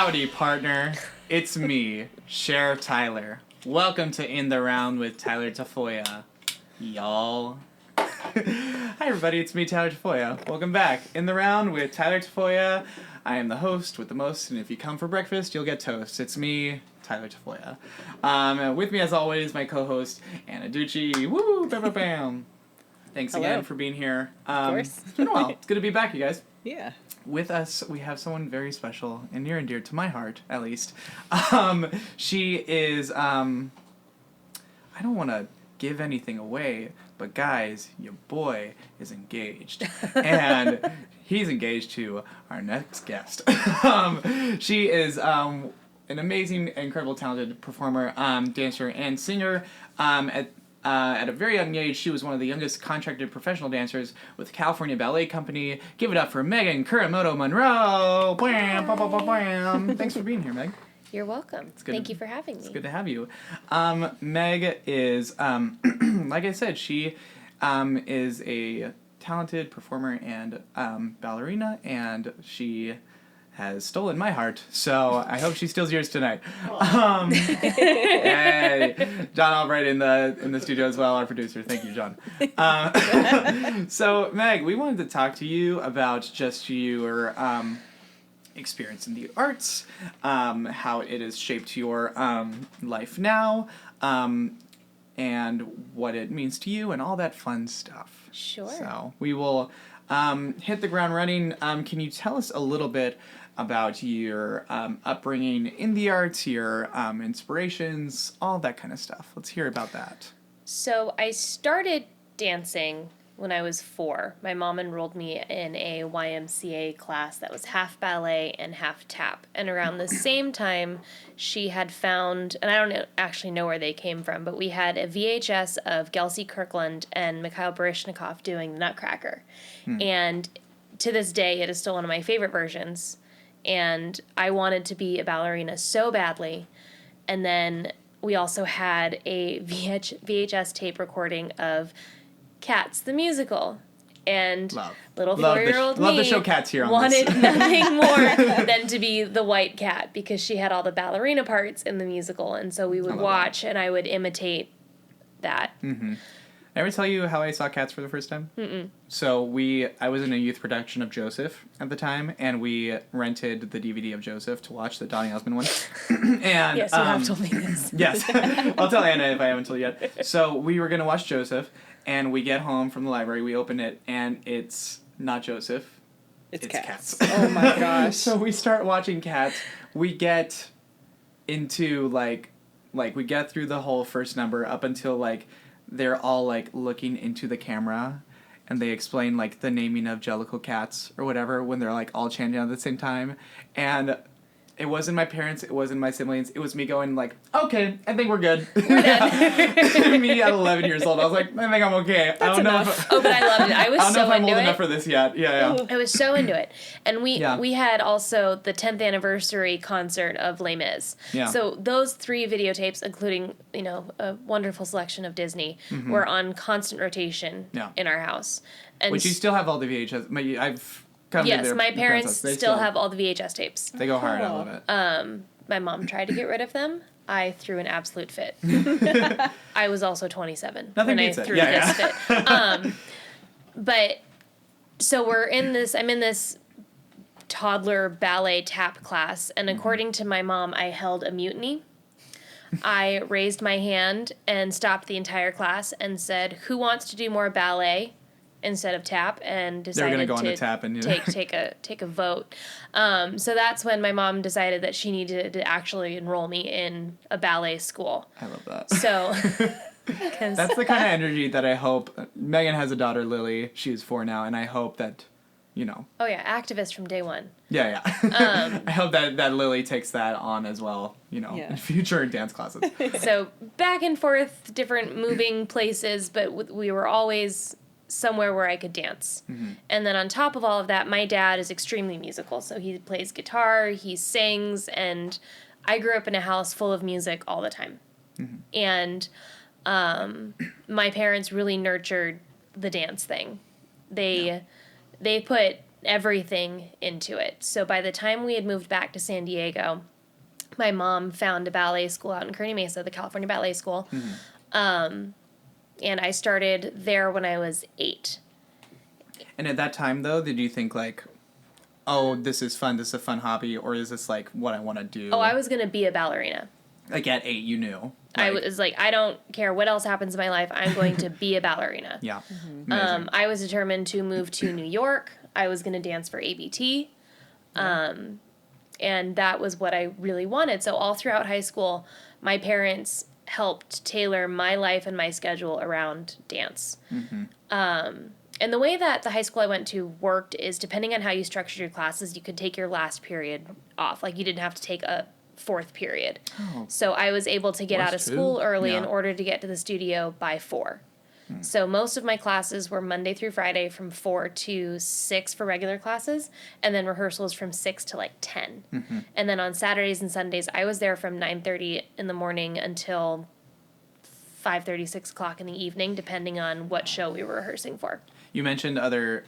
Howdy, partner. It's me, Sheriff Tyler. Welcome to In the Round with Tyler Tafolla. Y'all. Hi, everybody. It's me, Tyler Tafolla. Welcome back. In the Round with Tyler Tafolla. I am the host with the most, and if you come for breakfast, you'll get toast. It's me, Tyler Tafolla. With me, as always, my co-host, Anna Duchi. Woo! Bam, bam, bam. Thanks Hello. again for being here. Of course. It's been a while. It's good to be back, you guys. Yeah. With us, we have someone very special and near and dear to my heart, at least. She is, I don't want to give anything away, but guys, your boy is engaged. And he's engaged to our next guest. She is an amazing, incredible, talented performer, dancer, and singer. At a very young age, she was one of the youngest contracted professional dancers with the California Ballet Company. Give it up for Megan Kuramoto-Monroe. Bam, bam, bam, bam, bam. Thanks for being here, Meg. You're welcome. Thank you for having me. It's good to have you. Meg is, like I said, she is a talented performer and ballerina, and she has stolen my heart, so I hope she steals yours tonight. Hey, John Albright in the studio as well, our producer. Thank you, John. So, Meg, we wanted to talk to you about just your experience in the arts, how it has shaped your life now, and what it means to you, and all that fun stuff. Sure. So, we will hit the ground running. Can you tell us a little bit about your upbringing in the arts, your inspirations, all that kind of stuff? Let's hear about that. So I started dancing when I was 4. My mom enrolled me in a YMCA class that was half ballet and half tap. And around the same time, she had found, and I don't actually know where they came from, but we had a VHS of Gelsey Kirkland and Mikhail Baryshnikov doing the Nutcracker. And to this day, it is still one of my favorite versions. And I wanted to be a ballerina so badly. And then we also had a VHS tape recording of Cats, the musical. And little 4-year-old me love the show Cats here on wanted this. nothing more than to be the white cat, because she had all the ballerina parts in the musical. And so we would watch, and I would imitate that. Mm-hmm. Did I ever tell you how I saw Cats for the first time? Mm-mm. So I was in a youth production of Joseph at the time, and we rented the DVD of Joseph to watch, the Donny Osmond one. And, Yes, you have told me this. Yes. I'll tell Anna if I haven't told you yet. So we were going to watch Joseph, and we get home from the library, we open it, and it's not Joseph. It's Cats. Oh my gosh. So we start watching Cats. We get into, we get through the whole first number up until, they're all, looking into the camera, and they explain, the naming of Jellicle cats or whatever when they're, all chanting at the same time. And it wasn't my parents, it wasn't my siblings, it was me going, okay, I think we're good. We're done. Me at 11 years old, I was like, I think I'm okay. That's I don't enough. know Oh, but I loved it. I was I don't know so if I'm into old it. enough for this yet. Yeah. I was so into it. And we Yeah. had also the 10th anniversary concert of Les Mis. Yeah. So those 3 videotapes, including, a wonderful selection of Disney, were on constant rotation in our house. And Which you still have all the VHS. I've come to yes, their my parents house. They still have all the VHS tapes. They go hard. I love it. My mom tried to get rid of them. I threw an absolute fit. I was also 27 Nothing when I beats it. threw Yeah, this fit. But so I'm in this toddler ballet tap class, and according to my mom, I held a mutiny. I raised my hand and stopped the entire class and said, "Who wants to do more ballet instead of tap?" And decided They were gonna go into tap and take a vote. So that's when my mom decided that she needed to actually enroll me in a ballet school. I love that. So That's the kind of energy that I hope. Megan has a daughter, Lily. She is 4 now, and I hope that, Oh yeah, activist from day one. Yeah. I hope that Lily takes that on as well, in future dance classes. So back and forth, different moving places, but we were always somewhere where I could dance. Mm-hmm. And then on top of all of that, my dad is extremely musical. So he plays guitar, he sings, and I grew up in a house full of music all the time. Mm-hmm. And my parents really nurtured the dance thing. They put everything into it. So by the time we had moved back to San Diego, my mom found a ballet school out in Kearney Mesa, the California Ballet School. And I started there when I was 8. And at that time, though, did you think, like, oh, this is fun, this is a fun hobby, or is this, like, what I want to do? Oh, I was going to be a ballerina. Like, at 8, you knew. I was like, I don't care what else happens in my life, I'm going to be a ballerina. Yeah. Amazing. I was determined to move to New York. I was going to dance for ABT. And that was what I really wanted. So all throughout high school, my parents helped tailor my life and my schedule around dance. And the way that the high school I went to worked is, depending on how you structured your classes, you could take your last period off. Like, you didn't have to take a 4th period. Oh. So I was able to get out of school early in order to get to the studio by 4. So most of my classes were Monday through Friday from 4 to 6 for regular classes, and then rehearsals from 6 to like 10. And then on Saturdays and Sundays, I was there from 9:30 in the morning until 5:30, 6 o'clock in the evening, depending on what show we were rehearsing for. You mentioned other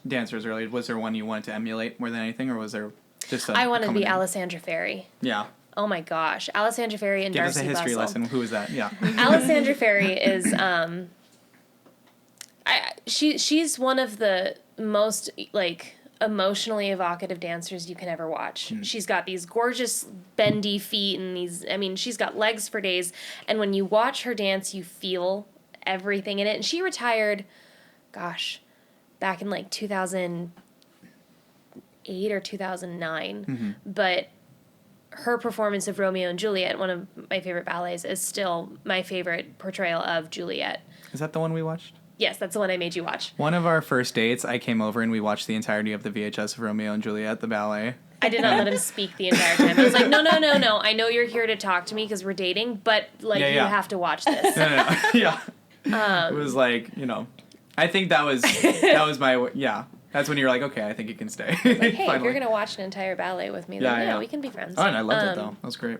dancers earlier. Was there one you wanted to emulate more than anything, or was there just I wanted to be Alessandra Ferry. Yeah. Oh my gosh, Alessandra Ferry and Give Darcy us a history Bussell. lesson. Who is that? Yeah. Alessandra Ferry is she's one of the most like emotionally evocative dancers you can ever watch. She's got these gorgeous bendy feet and she's got legs for days, and when you watch her dance you feel everything in it. And she retired, gosh, back in like 2008 or 2009. But her performance of Romeo and Juliet, one of my favorite ballets, is still my favorite portrayal of Juliet. Is that the one we watched? Yes, that's the one I made you watch. One of our first dates, I came over and we watched the entirety of the VHS of Romeo and Juliet, the ballet. I did not let him speak the entire time. I was like, no. I know you're here to talk to me because we're dating, but you have to watch this. No. Yeah. It was like, I think that was my, that's when you're like, okay, I think you can stay. Like, hey, if you're going to watch an entire ballet with me, then we can be friends. Oh, and I loved it, though. That was great.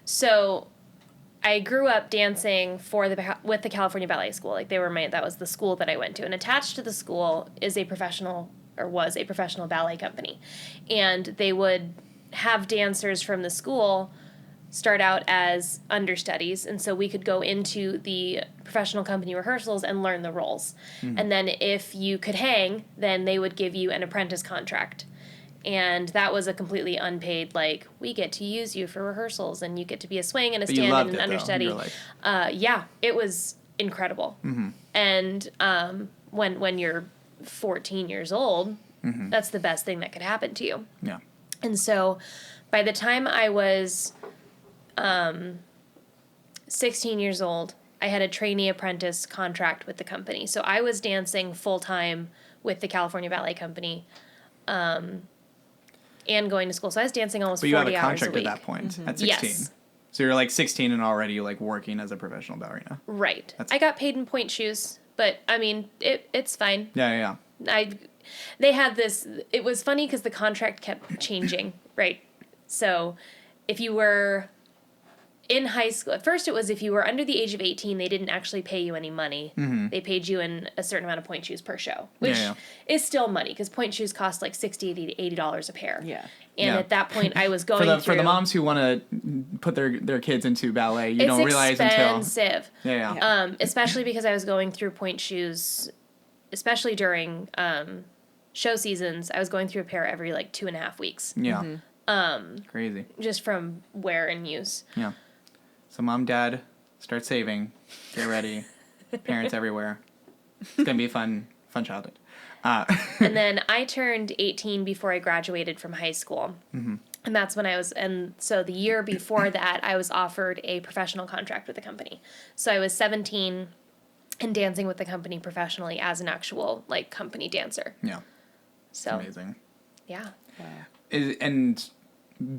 So I grew up dancing with the California Ballet School. Like, that was the school that I went to. And attached to the school was a professional ballet company. And they would have dancers from the school start out as understudies, and so we could go into the professional company rehearsals and learn the roles. And then if you could hang, then they would give you an apprentice contract. And that was a completely unpaid, like, we get to use you for rehearsals, and you get to be a swing and a stand and an understudy. You like... it was incredible. And when you're 14 years old, that's the best thing that could happen to you. Yeah. And so by the time I was 16 years old, I had a trainee apprentice contract with the company. So I was dancing full-time with the California Ballet Company and going to school. So I was dancing almost 40 hours a week. But you have a contract at that point, at 16. Yes. So you're like 16 and already like working as a professional ballerina. Right. I got paid in point shoes, but I mean, it's fine. Yeah. They had this, it was funny because the contract kept changing, right? So if you were in high school, at first it was if you were under the age of 18, they didn't actually pay you any money. They paid you in a certain amount of point shoes per show, which is still money because point shoes cost like $60, $80 a pair. Yeah. And at that point, I was going for the moms who want to put their kids into ballet, you don't realize until... It's expensive. Yeah. Especially because I was going through point shoes, especially during show seasons. I was going through a pair every like 2.5 weeks. Yeah. Crazy. Just from wear and use. Yeah. So mom, dad, start saving. Get ready. Parents everywhere. It's going to be a fun childhood. And then I turned 18 before I graduated from high school. And that's when and so the year before that, I was offered a professional contract with the company. So I was 17 and dancing with the company professionally as an actual, like, company dancer. Yeah. So amazing. Yeah. Wow. And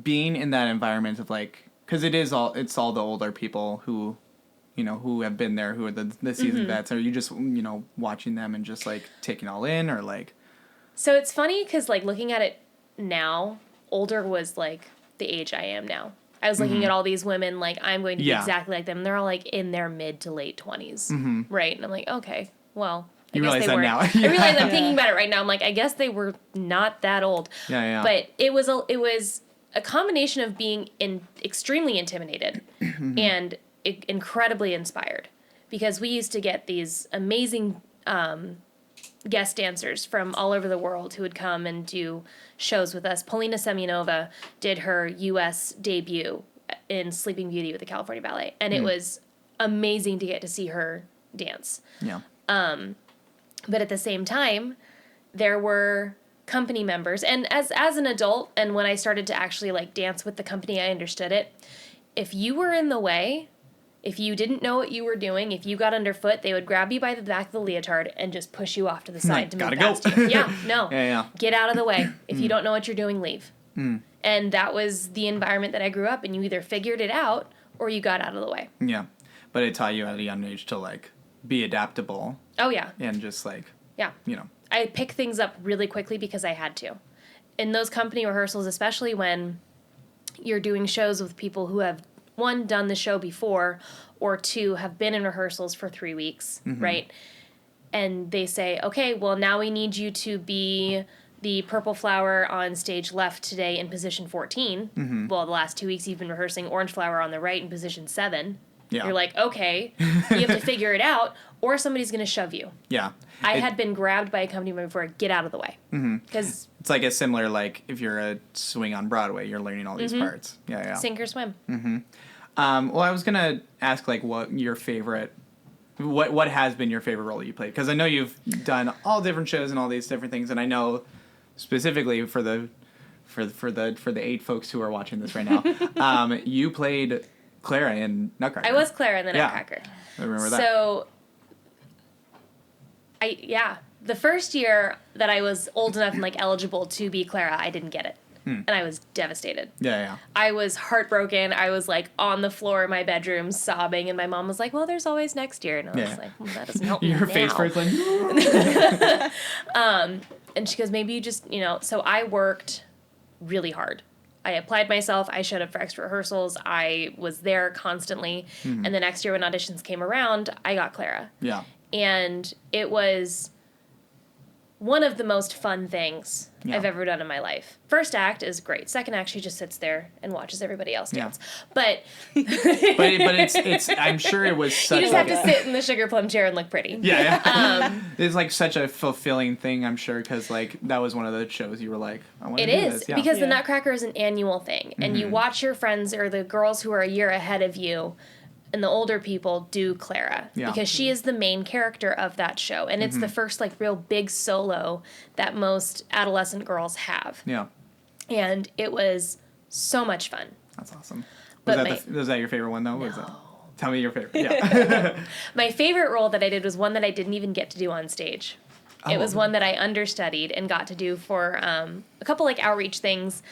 being in that environment of, like, because it's all the older people who, who have been there, who are the seasoned vets. Are you just, watching them and just, like, taking all in, or, like... So it's funny because, like, looking at it now, older was, like, the age I am now. I was looking at all these women, like, I'm going to be exactly like them. They're all, like, in their mid to late 20s, right? And I'm like, okay, well... You realize they that weren't. now. I realize I'm thinking about it right now. I'm like, I guess they were not that old. Yeah. But it was a combination of being extremely intimidated and incredibly inspired, because we used to get these amazing guest dancers from all over the world who would come and do shows with us. Polina Semyonova did her U.S. debut in Sleeping Beauty with the California Ballet, and it was amazing to get to see her dance. Yeah. But at the same time, there were company members, and as an adult, and when I started to actually like dance with the company, I understood it. If you were in the way, if you didn't know what you were doing, if you got underfoot, they would grab you by the back of the leotard and just push you off to the side to move past you. Yeah, no. Yeah. Get out of the way. If you don't know what you're doing, leave. And that was the environment that I grew up in. You either figured it out or you got out of the way. Yeah. But it taught you at a young age to, like, be adaptable. Oh, yeah. And just, like, yeah. You know. I pick things up really quickly because I had to. In those company rehearsals, especially when you're doing shows with people who have, one, done the show before, or two, have been in rehearsals for 3 weeks, right? And they say, okay, well, now we need you to be the purple flower on stage left today in position 14. Well, the last 2 weeks you've been rehearsing orange flower on the right in position 7. Yeah. You're like, okay, you have to figure it out, or somebody's going to shove you. Yeah. I had been grabbed by a company member before. Get out of the way. Because it's like a similar, like, if you're a swing on Broadway, you're learning all these parts. Yeah. sink or swim. Well, I was going to ask, like, what your favorite... What has been your favorite role that you played? Because I know you've done all different shows and all these different things, and I know specifically for the 8 folks who are watching this right now, you played Clara in Nutcracker. I was Clara in the Nutcracker. I remember that. So, the first year that I was old enough and, like, eligible to be Clara, I didn't get it. And I was devastated. Yeah. I was heartbroken. I was, like, on the floor in my bedroom sobbing, and my mom was like, well, there's always next year. And I was like, well, that doesn't help me Your now. face first, like... And she goes, maybe you just, so I worked really hard. I applied myself. I showed up for extra rehearsals. I was there constantly. And the next year when auditions came around, I got Clara. Yeah. And it was one of the most fun things I've ever done in my life. First act is great. Second act, she just sits there and watches everybody else dance. But it's I'm sure it was such you just have to sit in the sugar plum chair and look pretty. Yeah. It's like such a fulfilling thing, I'm sure, because like that was one of the shows you were like, I want to do this. Yeah. Because the Nutcracker is an annual thing, and you watch your friends or the girls who are a year ahead of you and the older people do Clara because she is the main character of that show, and it's the first like real big solo that most adolescent girls have. Yeah. And it was so much fun. That's awesome. But was that your favorite one though? No. Was it? Tell me your favorite. Yeah. My favorite role that I did was one that I didn't even get to do on stage. It was one that I understudied and got to do for a couple like outreach things,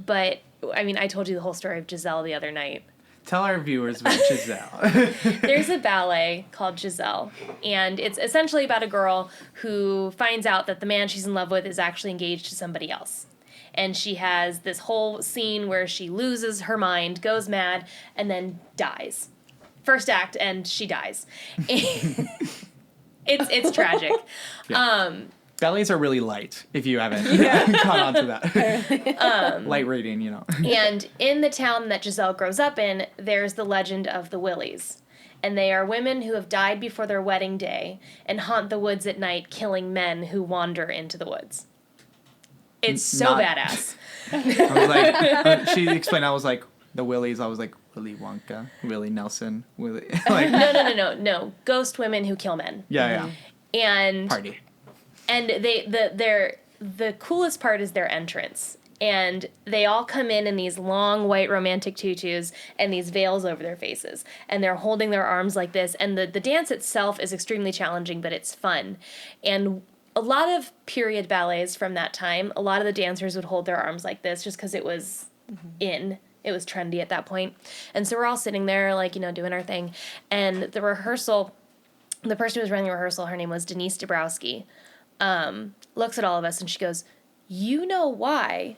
but I mean I told you the whole story of Giselle the other night. Tell our viewers about Giselle. There's a ballet called Giselle, and it's essentially about a girl who finds out that the man she's in love with is actually engaged to somebody else. And she has this whole scene where she loses her mind, goes mad, and then dies. First act, and she dies. It's tragic. Yeah. Ballets are really light, if you haven't caught on to that. Light reading, And in the town that Giselle grows up in, there's the legend of the Willies. And they are women who have died before their wedding day and haunt the woods at night, killing men who wander into the woods. It's so badass. I was like, she explained, I was like, the Willies, I was like, Willy Wonka, Willie Nelson, Willie... like, No. Ghost women who kill men. Yeah. And... Party. And the coolest part is their entrance. And they all come in these long white romantic tutus and these veils over their faces. And they're holding their arms like this. And the dance itself is extremely challenging, but it's fun. And a lot of period ballets from that time, a lot of the dancers would hold their arms like this just because it was in. It was trendy at that point. And so we're all sitting there, like, doing our thing. And the rehearsal, the person who was running the rehearsal, her name was Denise Dabrowski. Looks at all of us and she goes, you know why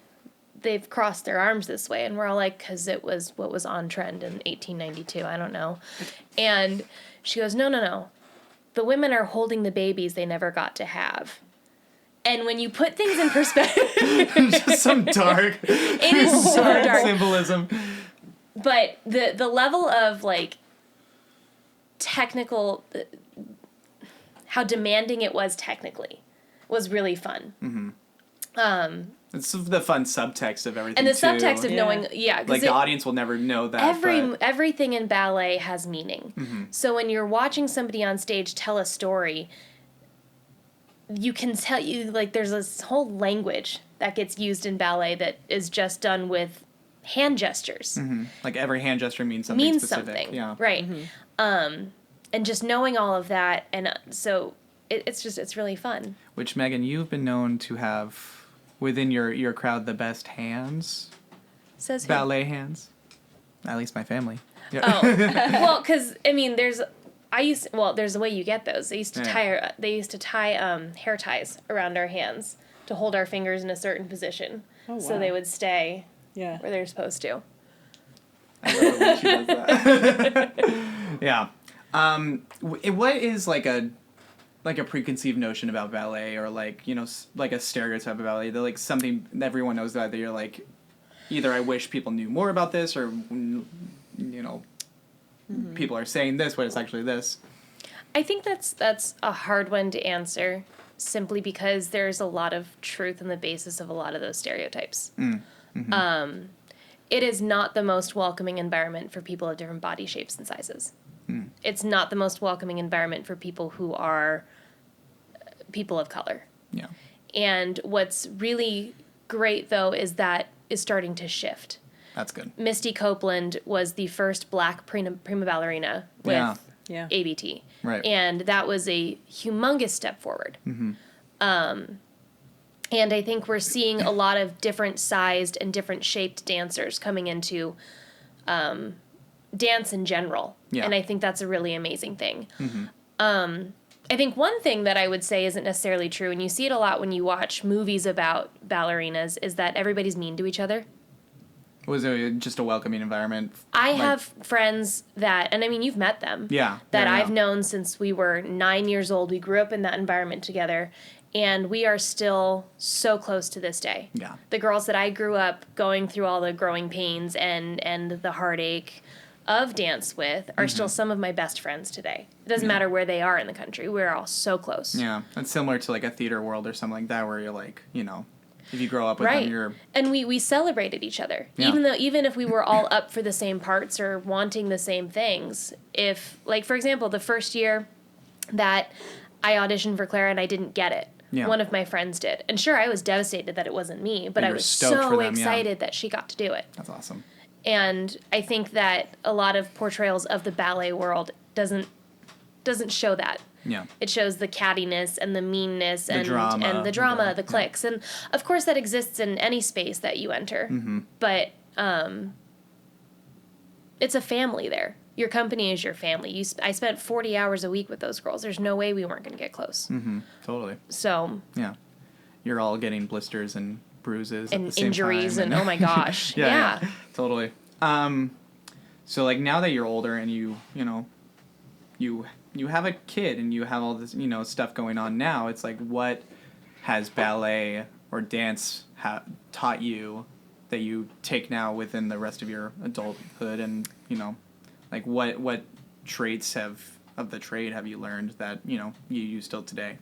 they've crossed their arms this way? And we're all like, because it was what was on trend in 1892. I don't know. And she goes, no. the women are holding the babies they never got to have. And when you put things in perspective... Just some dark... It is so dark. Symbolism. But the level of, like, technical... how demanding it was technically was really fun. Mm-hmm. It's the fun subtext of everything, and the too. subtext of knowing... Yeah. Like, the audience will never know that, everything in ballet has meaning. Mm-hmm. So when you're watching somebody on stage tell a story... you can tell there's this whole language that gets used in ballet that is just done with hand gestures. Mm-hmm. Like every hand gesture means something specific. Yeah. Right. Mm-hmm. And just knowing all of that, and so it's really fun. Which, Megan, you've been known to have within your crowd the best hands. Says who? Ballet hands. At least my family. Yeah. Oh, well, because I mean, there's a way you get those. They used to tie hair ties around our hands to hold our fingers in a certain position, so they would stay where they're supposed to. I love when she does that. Yeah. What is like a preconceived notion about ballet, or like a stereotype of ballet, that like something everyone knows that you're like, either I wish people knew more about this, or people are saying this, but it's actually this. I think that's a hard one to answer, simply because there's a lot of truth in the basis of a lot of those stereotypes. Mm-hmm. It is not the most welcoming environment for people of different body shapes and sizes. Mm. It's not the most welcoming environment for people who are people of color. Yeah. And what's really great, though, is that is starting to shift. That's good. Misty Copeland was the first black prima ballerina with ABT. Right. And that was a humongous step forward. Mm-hmm. And I think we're seeing a lot of different sized and different shaped dancers coming into dance in general. Yeah. And I think that's a really amazing thing. Mm-hmm. I think one thing that I would say isn't necessarily true, and you see it a lot when you watch movies about ballerinas, is that everybody's mean to each other. Was it just a welcoming environment? I have friends that, and I mean, you've met them. Yeah. That I've known since we were 9 years old. We grew up in that environment together, and we are still so close to this day. Yeah. The girls that I grew up going through all the growing pains and the heartache of dance with are still some of my best friends today. It doesn't matter where they are in the country. We're all so close. Yeah. It's similar to like a theater world or something like that, where you're like, if you grow up with them, you're... And we celebrated each other. Yeah. Even if we were all up for the same parts or wanting the same things. If, like, for example, the first year that I auditioned for Clara and I didn't get it, one of my friends did. And sure, I was devastated that it wasn't me, but I was so excited that she got to do it. That's awesome. And I think that a lot of portrayals of the ballet world doesn't show that. Yeah. It shows the cattiness and the meanness and the drama, the cliques. And of course that exists in any space that you enter. Mm-hmm. But it's a family there. Your company is your family. I spent 40 hours a week with those girls. There's no way we weren't going to get close. Mm-hmm. Totally. So. Yeah. You're all getting blisters and bruises and at the same injuries time. And oh my gosh. Yeah. Totally. So like now that you're older and you have a kid and you have all this, stuff going on now, it's like, what has ballet or dance taught you that you take now within the rest of your adulthood? And, like what traits of the trade have you learned that, you use still today?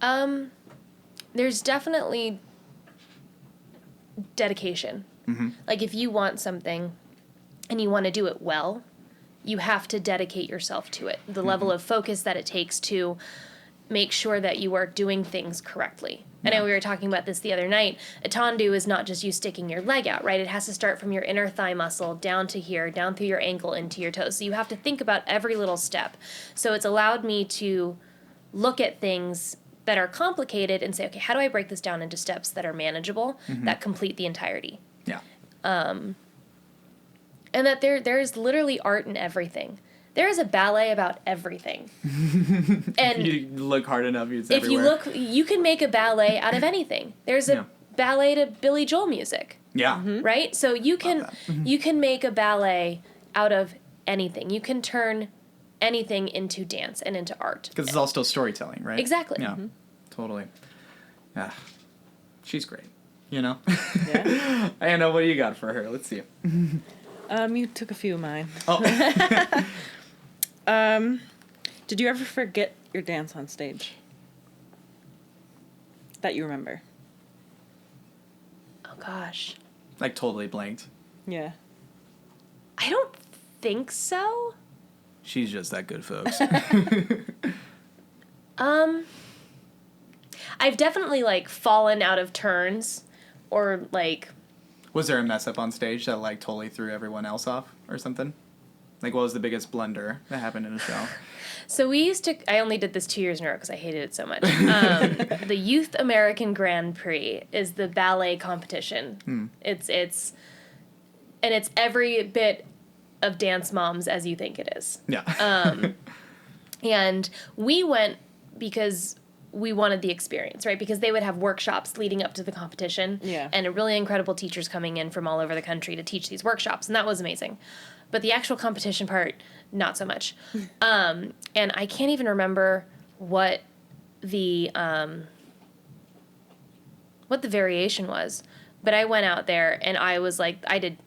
There's definitely dedication. Mm-hmm. Like if you want something and you want to do it well, you have to dedicate yourself to it. The level of focus that it takes to make sure that you are doing things correctly. I know we were talking about this the other night. A tendu is not just you sticking your leg out, right? It has to start from your inner thigh muscle down to here, down through your ankle, into your toes. So you have to think about every little step. So it's allowed me to look at things that are complicated and say, okay, how do I break this down into steps that are manageable, that complete the entirety? Yeah. And that there's literally art in everything. There is a ballet about everything. And you look hard enough, it's if everywhere. You can make a ballet out of anything. There's a ballet to Billy Joel music. Yeah. Mm-hmm. Right? So you can make a ballet out of anything. You can turn anything into dance and into art. Because it's all still storytelling, right? Exactly. Yeah, totally. Yeah, she's great. You know? Yeah. Anna, what do you got for her? Let's see. You took a few of mine. Oh. Did you ever forget your dance on stage? That you remember? Oh, gosh. Like, totally blanked. Yeah. I don't think so. She's just that good, folks. I've definitely, like, fallen out of turns or, like... Was there a mess up on stage that, like, totally threw everyone else off or something? Like, what was the biggest blunder that happened in a show? So we used to... I only did this 2 years in a row because I hated it so much. The Youth American Grand Prix is the ballet competition. It's and it's every bit of Dance Moms as you think it is. Yeah. And we went because we wanted the experience, right? Because they would have workshops leading up to the competition. Yeah. And really incredible teachers coming in from all over the country to teach these workshops. And that was amazing. But the actual competition part, not so much. And I can't even remember what the variation was. But I went out there and I was like, I did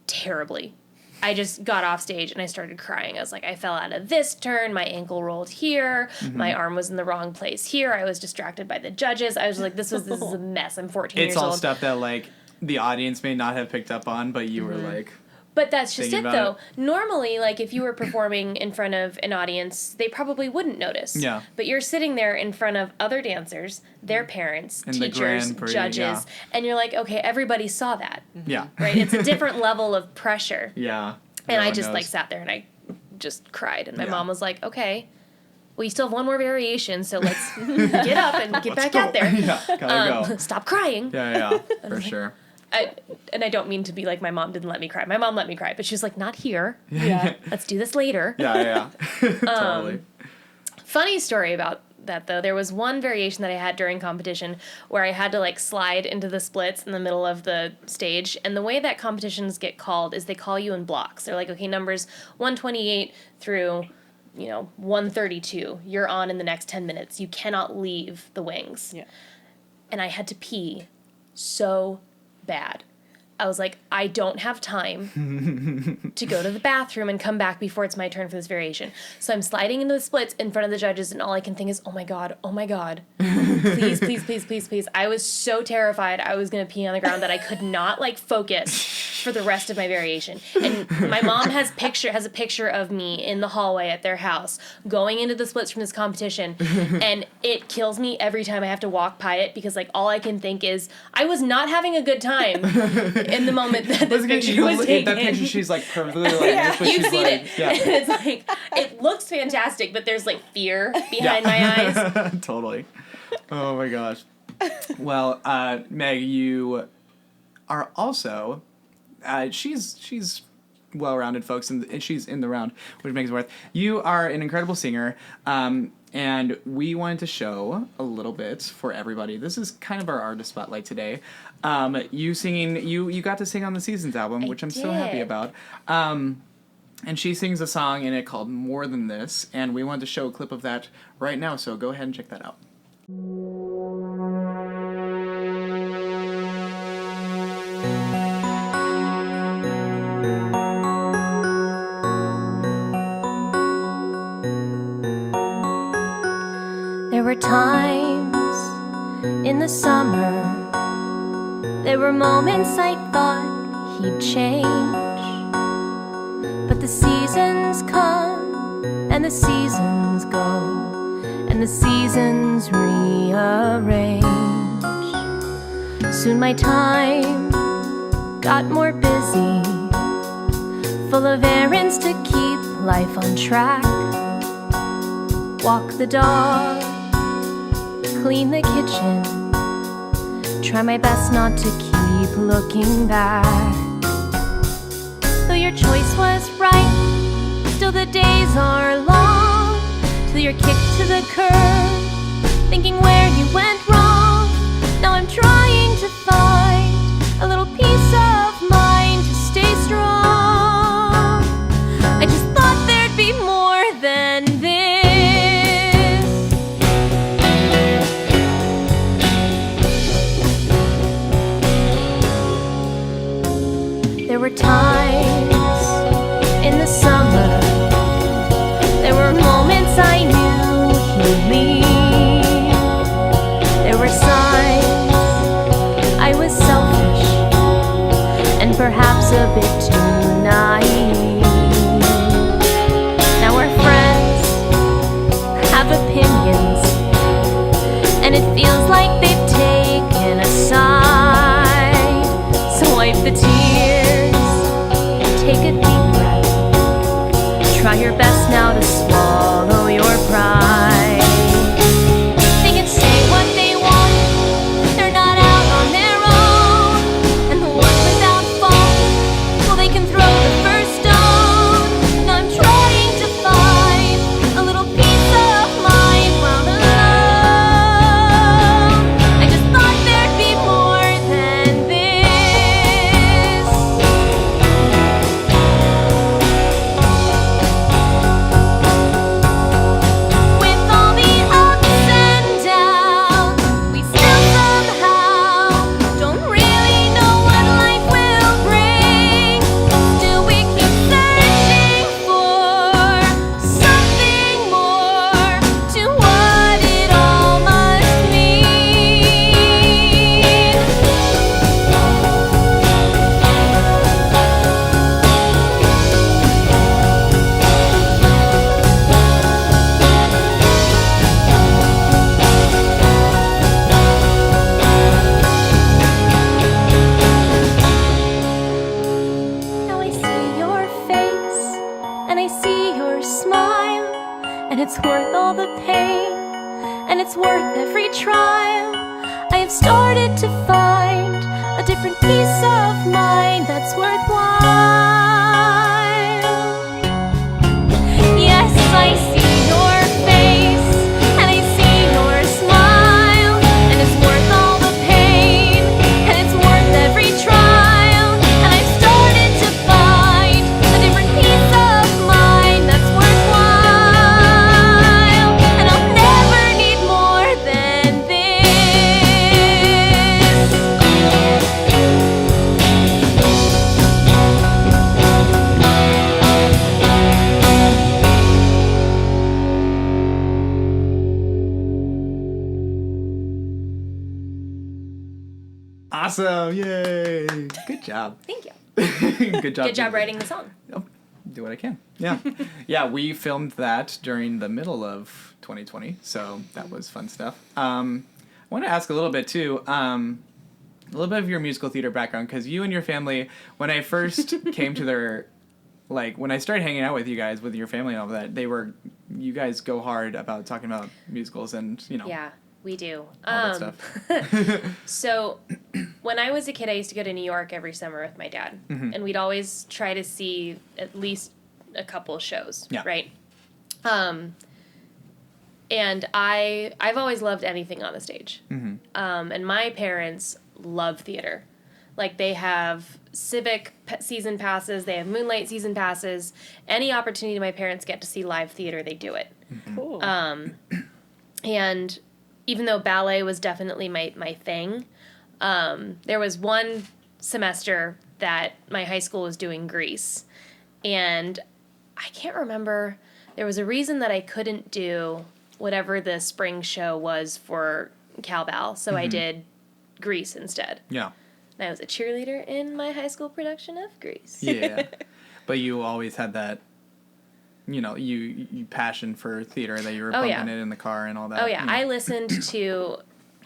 terribly. I just got off stage and I started crying. I was like, I fell out of this turn. My ankle rolled here. My arm was in the wrong place here. I was distracted by the judges. I was like, this is a mess. I'm 14 years It's old. all stuff that, like, the audience may not have picked up on, but you were like... But that's just it, Thinking though. about Normally, like, if you were performing in front of an audience, they probably wouldn't notice. Yeah. But you're sitting there in front of other dancers, their parents, And the teachers, Grand Prix, judges, yeah. and you're like, okay, everybody saw that, Yeah. right? It's a different level of pressure. Yeah. And I Everyone just, knows. like, sat there and I just cried. And my Yeah. mom was like, okay, well, you still have one more variation, so let's get up and get back out there. Yeah, gotta go. Stop crying. Yeah, for sure. And I don't mean to be like my mom didn't let me cry. My mom let me cry, but she was like, not here. Yeah. Let's do this later. Yeah. Totally. Funny story about that, though. There was one variation that I had during competition where I had to, like, slide into the splits in the middle of the stage. And the way that competitions get called is they call you in blocks. They're like, okay, numbers 128 through, 132. You're on in the next 10 minutes. You cannot leave the wings. Yeah. And I had to pee so bad. I was like, I don't have time to go to the bathroom and come back before it's my turn for this variation. So I'm sliding into the splits in front of the judges, and all I can think is, oh my God, please, please, please, please, please. I was so terrified I was going to pee on the ground that I could not, like, focus for the rest of my variation. And my mom has a picture of me in the hallway at their house going into the splits from this competition, and it kills me every time I have to walk by it because, like, all I can think is, I was not having a good time in the moment that this picture was taken. That picture, she's like perfectly like Yeah, but you've she's seen like, it. Yeah. And it's like, it looks fantastic, but there's, like, fear behind my eyes. Totally. Oh my gosh. Well, Meg, you are also she's well-rounded, folks, and she's in the round, which makes it worth. You are an incredible singer, and we wanted to show a little bit for everybody. This is kind of our artist spotlight today. You singing, you got to sing on the Seasons album, which I'm so happy did. about. And she sings a song in it called More Than This, and we wanted to show a clip of that right now, so go ahead and check that out. There were times in the summer, there were moments I thought he'd change. But the seasons come and the seasons go, and the seasons rearrange. Soon my time got more busy, full of errands to keep life on track. Walk the dog, clean the kitchen, try my best not to keep looking back. Though your choice was right, still the days are long, till you're kicked to the curb, thinking where you went wrong. Now I'm trying to find a little peace of mind to stay strong. I just thought there'd be more than There were times in the summer, there were moments I knew he'd leave. There were signs I was selfish and perhaps a bit too naive. Now we're friends, have opinions, and it feels like they've taken a side. So wipe the tears, take a deep breath, try your best now to swallow your pride. They can say what they want, they're not out on their own. And the ones without fault, well, they can throw the first stone. Now I'm trying to find a little piece of mind while alone. I just thought there'd be more than this. With all the ups and downs, we still somehow don't really know what life will bring. Still we keep searching for something more to what it all must mean. Now I see your face, and I see your smile, and it's worth all the pain, and it's worth every trial. I have started to find a different peace of mind that's worthwhile. Yes, I see your face, and I see your smile, and it's worth all the pain, and it's worth every trial. And I've started to find a different peace of mind that's worthwhile. And I'll never need more than this. Awesome! Yay! Good job. Thank you. Good job. Good job writing the song. Oh, do what I can. Yeah. Yeah, we filmed that during the middle of 2020, so that was fun stuff. I want to ask a little bit, too, a little bit of your musical theater background, because you and your family, when I first came to their, like, when I started hanging out with you guys, with your family and all that, you guys go hard about talking about musicals and, Yeah, we do. all that stuff. So, when I was a kid, I used to go to New York every summer with my dad, and we'd always try to see at least a couple shows, Yeah. right? And I've always loved anything on the stage. And my parents love theater. Like, they have Civic season passes, they have Moonlight season passes. Any opportunity my parents get to see live theater, they do it. Cool. And even though ballet was definitely my thing, there was one semester that my high school was doing Grease. And I can't remember, there was a reason that I couldn't do whatever the spring show was for Cal Bal, so I did Grease instead. Yeah. And I was a cheerleader in my high school production of Grease. Yeah. But you always had that, you passion for theater that you were bumping it in the car and all that. Oh, yeah. I listened to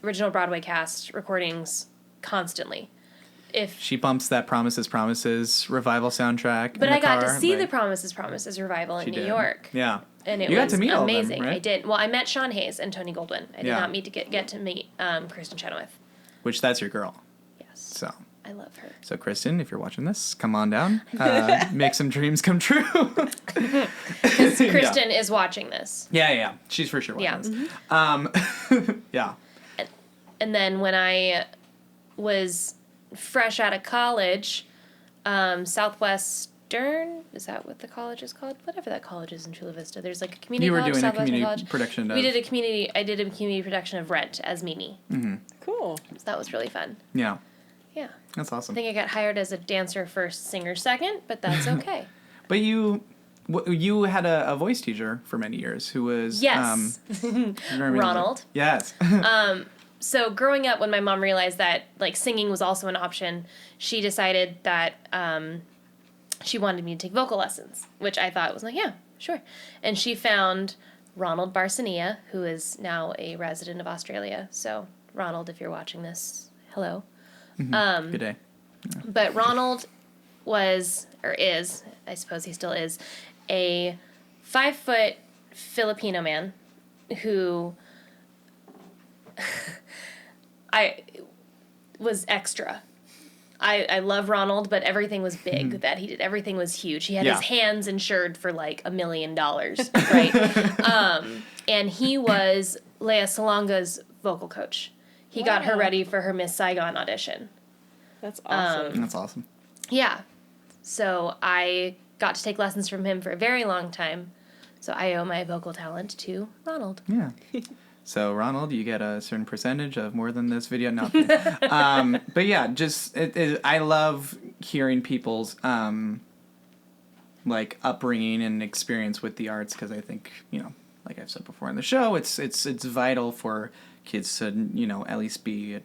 original Broadway cast recordings constantly. She bumps that Promises revival soundtrack. But in the I got car, to see like, the Promises revival in she New did. York. Yeah. And it You got was to meet all of them, amazing. right? I did. Well, I met Sean Hayes and Tony Goldwyn. I did Yeah. not get to meet Kristen Chenoweth. Which, that's your girl. Yes. So, I love her. Kristen, if you're watching this, come on down. Make some dreams come true. Because Kristen is watching this. Yeah. She's for sure watching this. Yeah. And then when I was fresh out of college, Southwestern, is that what the college is called? Whatever that college is in Chula Vista. There's like a community You were college, doing a Southwestern community college. production of... I did a community production of Rent as Mimi. Cool. So that was really fun. Yeah. Yeah. That's awesome. I think I got hired as a dancer first, singer second, but that's okay. But you had a voice teacher for many years who was Yes. Ronald. Yes. So growing up, when my mom realized that like singing was also an option, she decided that she wanted me to take vocal lessons, which I thought was like, yeah, sure. And she found Ronald Barsania, who is now a resident of Australia. So Ronald, if you're watching this, hello. Good day. But Ronald was, or is, I suppose he still is, a 5-foot Filipino man who I was extra. I love Ronald, but everything was big that he did. Everything was huge. He had his hands insured for like $1 million, right? And he was Lea Salonga's vocal coach. He got her ready for her Miss Saigon audition. That's awesome. That's awesome. Yeah. So I got to take lessons from him for a very long time. So I owe my vocal talent to Ronald. Yeah. So, Ronald, you get a certain percentage of more than this video. No. But yeah, just I love hearing people's like upbringing and experience with the arts, because I think, like I've said before in the show, it's vital for kids to at least be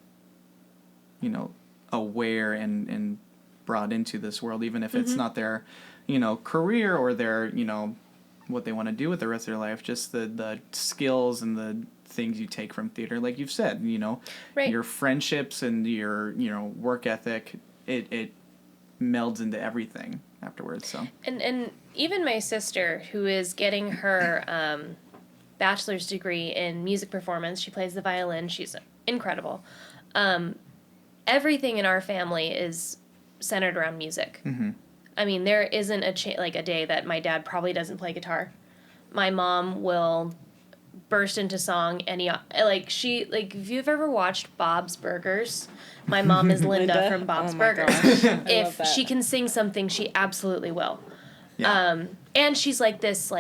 aware and brought into this world, even if it's not their career or their what they want to do with the rest of their life. Just the skills and the things you take from theater, like you've said, right. Your friendships and your work ethic, it melds into everything afterwards. So and even my sister, who is getting her bachelor's degree in music performance, she plays the violin. She's incredible. Everything in our family is centered around music. Mm-hmm. I mean, there isn't a day that my dad probably doesn't play guitar. My mom will burst into song if you've ever watched Bob's Burgers, my mom is Linda from Bob's Burgers. If she can sing something, she absolutely will. yeah. And she's like this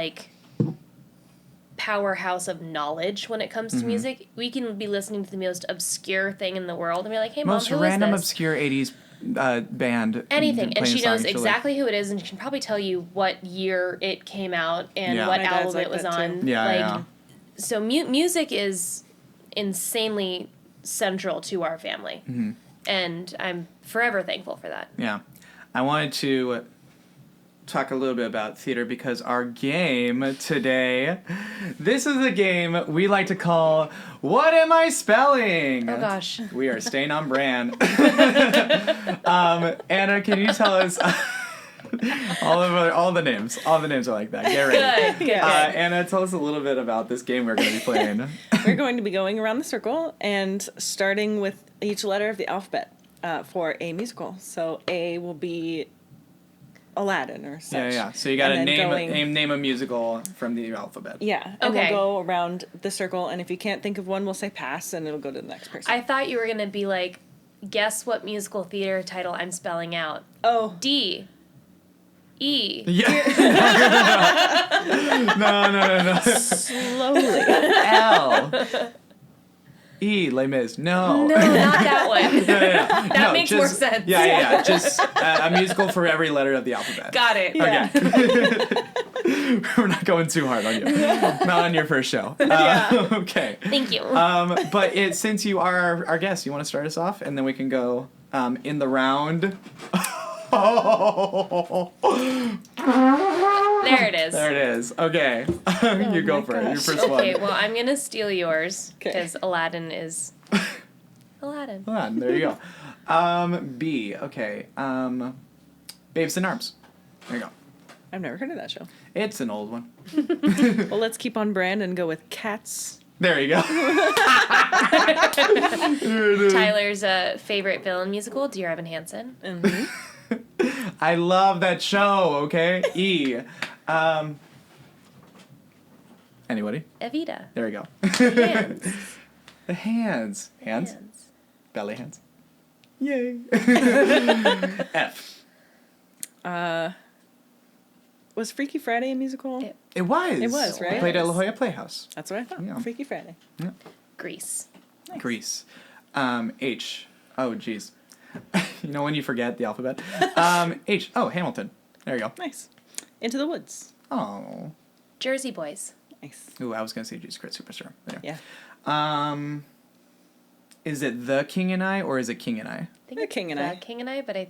powerhouse of knowledge when it comes to music. We can be listening to the most obscure thing in the world and be like, hey, Mom, most who random is this? obscure 80s band, Anything, and she playing a knows song, exactly who it is, and she can probably tell you what year it came out and Yeah. what My dad's album like it was that, on. too. Yeah. So music is insanely central to our family, and I'm forever thankful for that. Yeah. I wanted to talk a little bit about theater because our game today, this is a game we like to call What Am I Spelling? Oh gosh. We are staying on brand. Anna, can you tell us all the names? All the names are like that. Get ready. Good. Anna, tell us a little bit about this game we're going to be playing. We're going to be going around the circle and starting with each letter of the alphabet for a musical. So A will be Aladdin or such. Yeah. So you got to And then name a musical from the alphabet. Yeah, and Okay. we'll go around the circle, and if you can't think of one, we'll say pass, and it'll go to the next person. I thought you were gonna be like, guess what musical theater title I'm spelling out? Oh, D. E. Yeah. No. slowly. L. E. Les Mis. No. No, not that one. Yeah. That makes more sense. Yeah. Just a musical for every letter of the alphabet. Got it. Yeah. Okay. We're not going too hard on you. Not on your first show. Okay. Thank you. But since you are our guest, you want to start us off, and then we can go in the round. There it is. There it is. Okay. You go my for it. Your gosh. first one. Okay, well, I'm gonna steal yours 'Kay. because Aladdin is Aladdin. Hold on, there you go. B. Okay. Babes in Arms. There you go. I've never heard of that show. It's an old one. Well, let's keep on brand and go with Cats. There you go. Tyler's favorite villain musical, Dear Evan Hansen. Mm-hmm. I love that show. Okay. E. Anybody? Evita. There we go. Hands. The hands. Hands. Hands. Belly hands. Yay. F. Was Freaky Friday a musical? It was. It was, right? I played at La Jolla Playhouse. That's what I thought. Yeah. Freaky Friday. Grease. Nice. Grease. H. Oh, geez. You know when you forget the alphabet? H. Oh, Hamilton. There you go. Nice. Into the Woods. Oh. Jersey Boys. Nice. Ooh, I was going to say Jesus Christ Superstar. There. Yeah. Is it The King and I or is it King and I? I think The it's King and the I. King and I, but I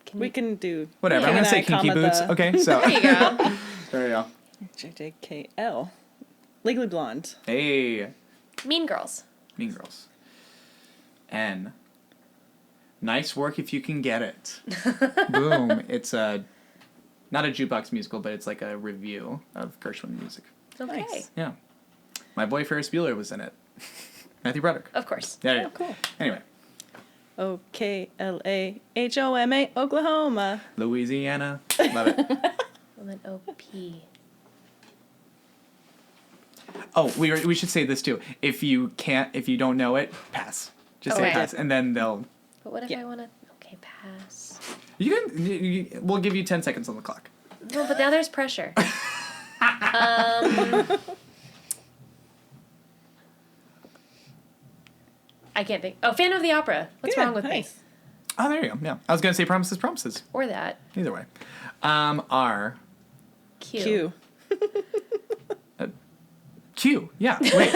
can. We can do Whatever. I'm King going to say and I, Kinky comma, Boots. the- Okay, so. There you go. There you go. JJKL. Legally Blonde. Hey. Mean Girls. Mean Girls. N. Nice work if you can get it. Boom. It's not a jukebox musical, but it's like a review of Gershwin music. Okay. Nice. Yeah. My boy Ferris Bueller was in it. Matthew Broderick. Of course. There you Oh, go. cool. Anyway. OKLAHOMA, Oklahoma. Louisiana. Love it. And then O-P. Oh, we should say this too. If you don't know it, pass. Just say Okay. pass, and then they'll. But what if Yeah. I want to... Okay, pass. We'll give you 10 seconds on the clock. No, but now there's pressure. I can't think. Oh, Phantom of the Opera. What's Yeah, wrong with nice. me? Oh, there you go. Yeah, I was gonna say promises, promises. Or that. Either way. R. Q. Q. Q. Yeah. Wait.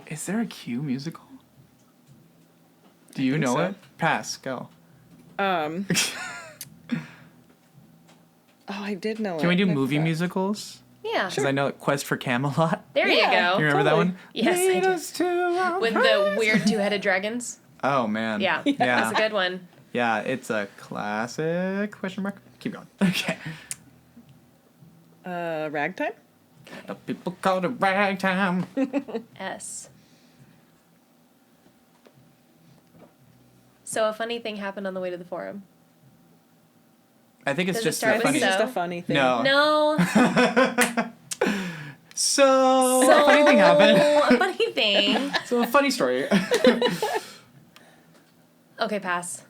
Is there a Q musical? Do you think know so. it? Pass. Go. Oh, I did know it. Can we do I movie forgot. musicals? Yeah. Because I know Quest for Camelot. There Yeah. you go. You remember that Totally. one? Yes, I Lead do. us to our With the place. weird two-headed dragons. Oh man. Yeah. Yeah. That's a good one. Yeah, it's a classic. Question mark. Keep going. Okay. Ragtime? The people call it ragtime. S. So a funny thing happened on the way to the forum. I think it's Does it just start a with funny. It's just So? a funny thing. No. No. So a funny thing happened. A funny thing. So a funny story. Okay, pass.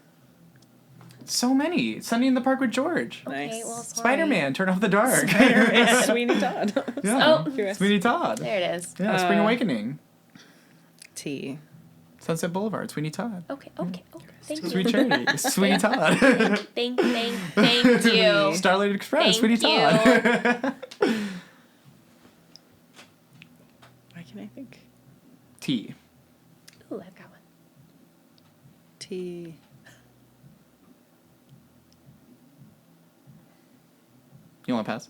So many. Sunny in the Park with George. Nice. Okay, well, sorry. Spider-Man, Turn Off the Dark. It's Sweeney Todd. Yeah. Oh. Sweeney Todd. There it is. Yeah, Spring Uh, Awakening. T. Sunset Boulevard, Sweeney Todd. Okay. Thank you. Sweet Charity, Sweeney Todd. Thank you. Starlight Express, Thank Sweeney you. Todd. Why can I think? T. Ooh, I've got one. T. You want to pass?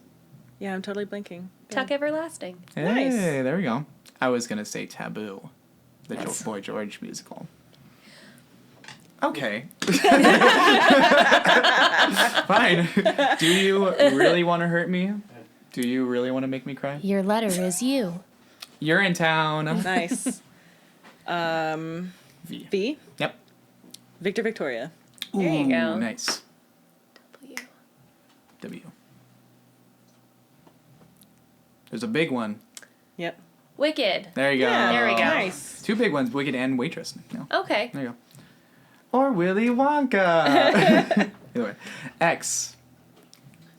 Yeah, I'm totally blinking. Tuck Everlasting. Hey, Nice. there we go. I was going to say Taboo, the Nice. Boy George musical. Okay. Fine. Do you really want to hurt me? Do you really want to make me cry? Your letter is you. You're in town. Nice. V. V. Yep. Victor Victoria. There you go. Ooh, nice. W. W. There's a big one. Yep. Wicked. There you go. Yeah, There we go. Nice. Two big ones, Wicked and Waitress. No. Okay. There you go. Or Willy Wonka. Either way. X.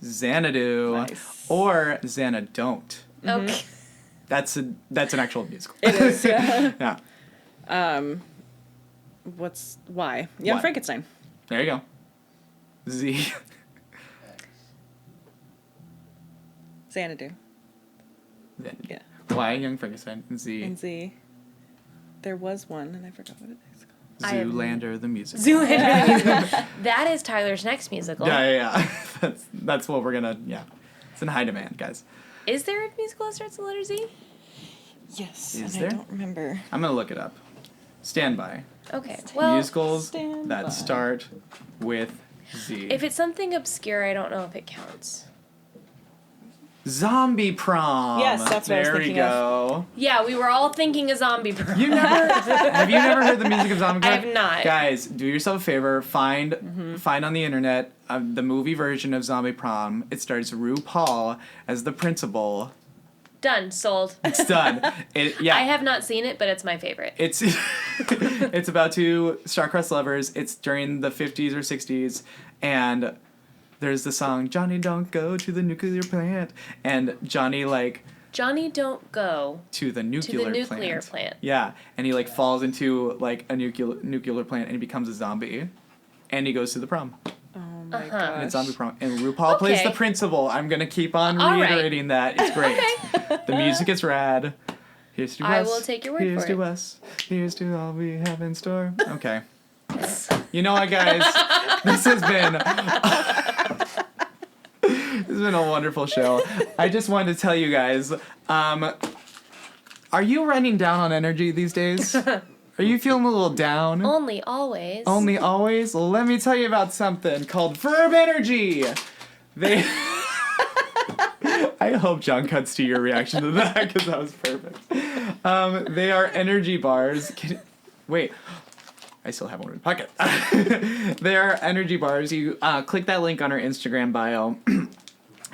Xanadu. Nice. Or Xanadon't. Okay. That's an actual musical. It is, yeah. Yeah. What's Y? Young Y. Frankenstein. There you go. Z. Xanadu. Then Yeah. Y. Young Frankenstein. Z. And Z. There was one, and I forgot what it is. I have- Zoolander the musical. Zoolander. That is Tyler's next musical. Yeah. That's what we're gonna. Yeah. It's in high demand, guys. Is there a musical that starts with the letter Z? Yes. Is and there? I don't remember. I'm gonna look it up. Stand by. Okay. Well, Musicals Stand that by. start with Z. if it's something obscure, I don't know if it counts. Zombie Prom. Yes, that's what I was there thinking we go. Yeah, we were all thinking a zombie prom. You never have you never heard the music of Zombie Prom? I have not. Guys, do yourself a favor. Find on the internet the movie version of Zombie Prom. It stars RuPaul as the principal. Done. Sold. It's done. Yeah. I have not seen it, but it's my favorite. It's it's about two star-crossed lovers. It's during the 50s or 60s, and there's the song "Johnny Don't Go to the Nuclear Plant," and Johnny Johnny, don't go to the to nuclear the nuclear plant. Yeah, and he like falls into like a nuclear plant and he becomes a zombie, and he goes to the prom. Oh my Uh-huh. And it's gosh. zombie prom, and RuPaul plays the Okay. principal. I'm gonna keep on All right. reiterating that. It's great. The music is rad. Here's to us. I will take your word Here's for to it. us. Here's to all we have in store. Okay. You know what, guys? This has been a wonderful show. I just wanted to tell you guys, are you running down on energy these days? Are you feeling a little down? Only always. Only always? Well, let me tell you about something called Verb Energy. They. I hope John cuts to your reaction to that because that was perfect. They are energy bars. Wait. I still have one in my pocket. They are energy bars. You click that link on our Instagram bio.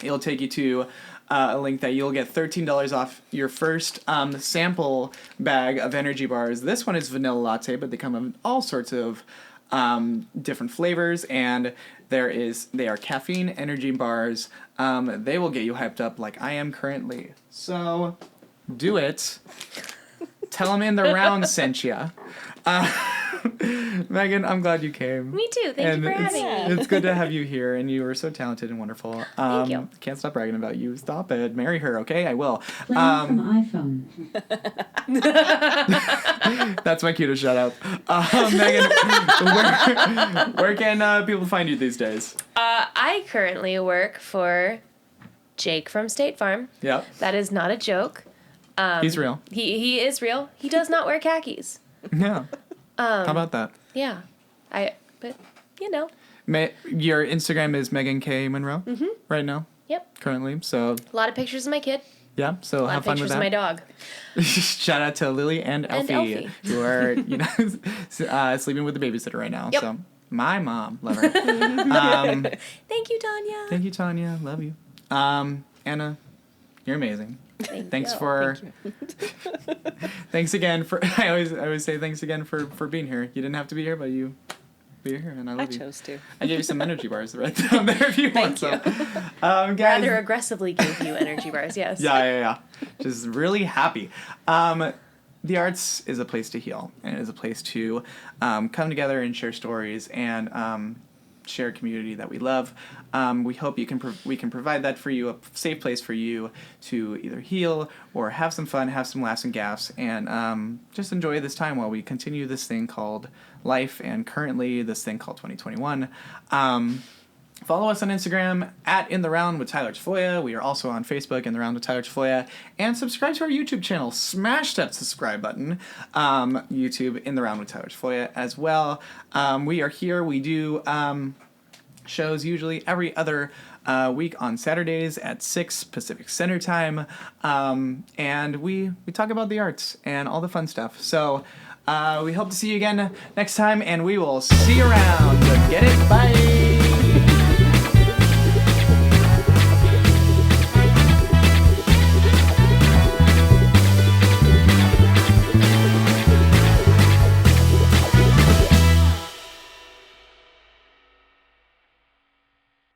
It'll take you to a link that you'll get $13 off your first sample bag of energy bars. This one is vanilla latte, but they come in all sorts of different flavors, and they are caffeine energy bars. They will get you hyped up like I am currently. So do it. Tell them in the round sent ya. Megan, I'm glad you came. Me too. Thank you for having me. It's good to have you here, and you were so talented and wonderful. Thank you. Can't stop bragging about you. Stop it. Marry her, okay? I will. Playing from iPhone. That's my cue to shut up. Megan, where can people find you these days? I currently work for Jake from State Farm. Yep. That is not a joke. He's real. He is real. He does not wear khakis. Yeah. How about that? Yeah. But you know. Your Instagram is Megan K. Monroe right now, Yep. currently. So, A lot of pictures of my kid. yeah. So A lot have of fun with pictures of my that. dog. Shout out to Lily and Elfie, Elfie. who are sleeping with the babysitter right now. Yep. So my mom, love her. Thank you, Tanya. Thank you, Tanya. Love you. Anna, you're amazing. Thanks you. for. Thanks again for. I always say thanks again for being here. You didn't have to be here, but you be here, and I I love you. chose to. I gave you some energy bars right down there if you want some. Guys. Rather aggressively gave you energy bars, yes. Yeah. Just really happy. The arts is a place to heal, and it is a place to come together and share stories and share a community that we love. We hope we can provide that for you, a safe place for you to either heal or have some fun, have some laughs and gaffs, and just enjoy this time while we continue this thing called life, and currently this thing called 2021. Follow us on Instagram at In The Round with Tyler Tafolla. We are also on Facebook, In The Round with Tyler Tafolla. And subscribe to our YouTube channel. Smash that subscribe button. YouTube, In The Round with Tyler Tafolla as well. We are here. We do shows usually every other week on Saturdays at 6 Pacific Standard Time. And we talk about the arts and all the fun stuff. So we hope to see you again next time, and we will see you around. Get it? Bye!